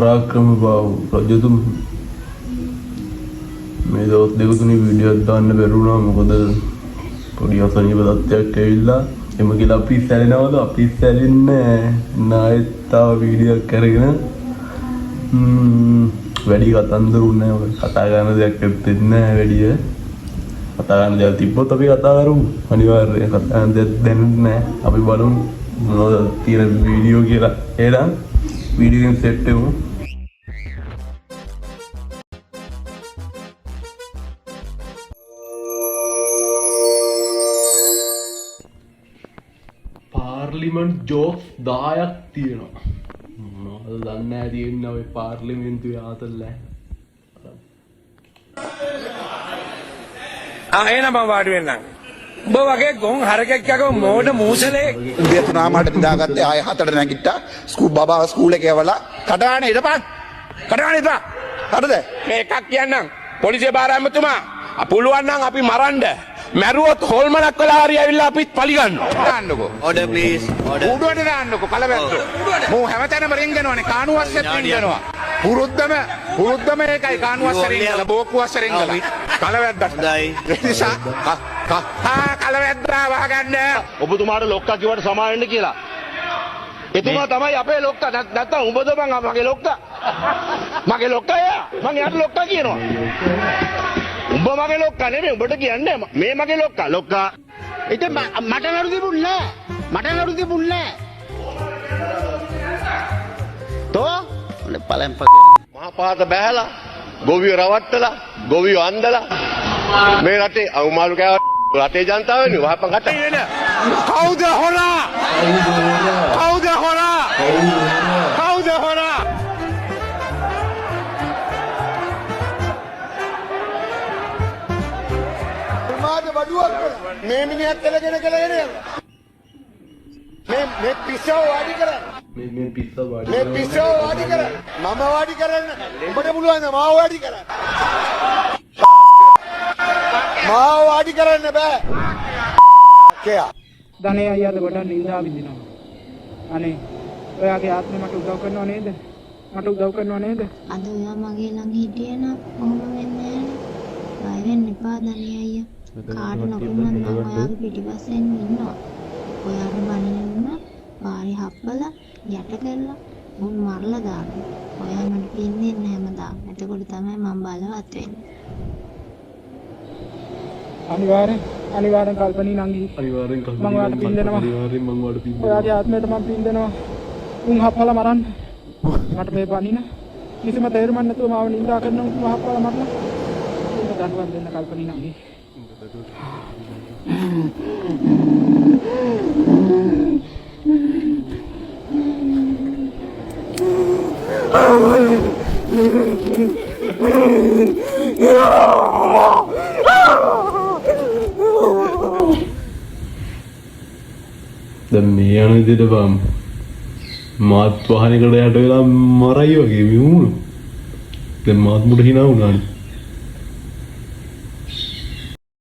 පරාක්‍රම බාහු රජතුම මේ දවස් දෙක තුනේ වීඩියෝ එකක් දාන්න බැරුණා මොකද පොඩි අසනීප තත්ත්වයක් ඇවිල්ලා එම කියලා අපි සැලෙනවද අපි සැලෙන්නේ නැහැ තව වීඩියෝ එකක් කරගෙන වැඩි කතන්දරුත් නැහැ කතා කරන දෙයක් ඇත්තෙත් නැහැ වැඩිය කතා කරන දේවල් තිබ්බොත් අපි කතා කරමු අනිවාර්යයෙන් කතා කරන දේවල් දැනුත් නැහැ අපි බලමු මොනවද තියෙන වීඩියෝ කියලා එහෙනම් වීඩියෝ එකෙන් සෙට් වෙමු පාර්ලිමේන්තු ජෝක්ස් 10ක් තියෙනවා මම දන්නේ නැහැ තියෙන ඔය පාර්ලිමේන්තුවේ ආතල්ල එන මම වාඩි වෙන්නම් ඔබ වගේ ගොන් හරකෙක් යකෝ මෝඩ මූසලේ උදේ 3:00ට නිදාගත්තේ ආයෙ 4ට නැගිට්ටා බබා ස්කූල් එකේ යවලා කඩාන ඉඳපන් කඩාන ඉඳපන් හරිද මේ එකක් කියන්නම් පොලිසිය බාර ඇමතුමා පුළුවන් නම් අපි මරන්න මැරුවොත් හොල්මනක් වෙලා හරි ඇවිල්ලා අපිත් පලි ගන්නවා දාන්නකෝ ඕඩර් ප්ලීස් ඕඩර් උඩුවට දාන්නකෝ කලබැද්දෝ මෝ හැමතැනම රින්ගනවනේ කානුවස්සෙත් රින්ගනවා පුරුද්දම ඒකයි කානුවස්ස රින්ගලා බෝක්කුවස්ස රින්ගලා කලබැද්දා හොඳයි නිසා කලබැද්දා වහගන්න ඔබතුමාට ලොක්කා කිව්වට සමා වෙන්න කියලා එතුමා තමයි අපේ ලොක්කා නැත්තම් උඹද මගේ ලොක්කා එයා මං එයාට ලොක්කා කියනවා උඹ මගේ ලොක්කා නෙමෙයි උඹට කියන්නේ මේ මගේ ලොක්කා ඉතින් මට නඩු තිබුණේ තෝ පලෙන් මහා පාත බෑලා ගොවියෝ රවට්ටලා ගොවියෝ අන්දලා මේ රටේ අවුමාළු කෑව රටේ ජනතාවනේ වහපන් කට කවුද හොරා මේ මිනිහත් කෙලගෙන යනවා මේ පිස්සෝ වාඩි කරන්න මේ පිස්සා වාඩි මේ පිස්සෝ වාඩි කරන්න මම වාඩි කරන්න උඹට පුළුවන් මාව වාඩි කරන්න මාව වාඩි කරන්න බෑ කෑ ධනේ අයියාද ගොඩක් නිඳා විඳිනවා අනේ ඔයාගේ ආත්මෙ මට උදව් කරනව නේද අද ඔයා මගේ ළඟ හිටියේ නම් කොහොම වෙන්නේ නැහැ බය වෙන්න එපා ධනේ අයියා කාට නොකුණත් මම ඔයාගේ පිටිපස්සෙන් ඉන්නවා. ඔයාට බනින්න පාරේ හප්පලා යට කරලා මුන් මරලා දානවා. ඔයා මට පින්නේ නැහැ හැමදාම. එතකොට තමයි මම බලවත් වෙන්නේ. අනිවාර්යෙන් කල්පනී නංගි. අනිවාර්යෙන් මම ඔයාට පින් දෙනවා. මම ඔයාට පින් දෙනවා. ඔයාගේ ආත්මයට මම පින් දෙනවා. උන් හප්පලා මරන්න. මට මේ බනින කිසිම තේරුමක් නැතුව මාව නිඳා කරන උන් හප්පලා මරලා. උන්ට දඬුවම් දෙන්න කල්පනී නංගි. දැන් මේ යන විදිහට බම් මාත් වාහනයකට යට වෙලා මරයි වගේ මිහුණු දැන් මාත් මුට hina වුණානේ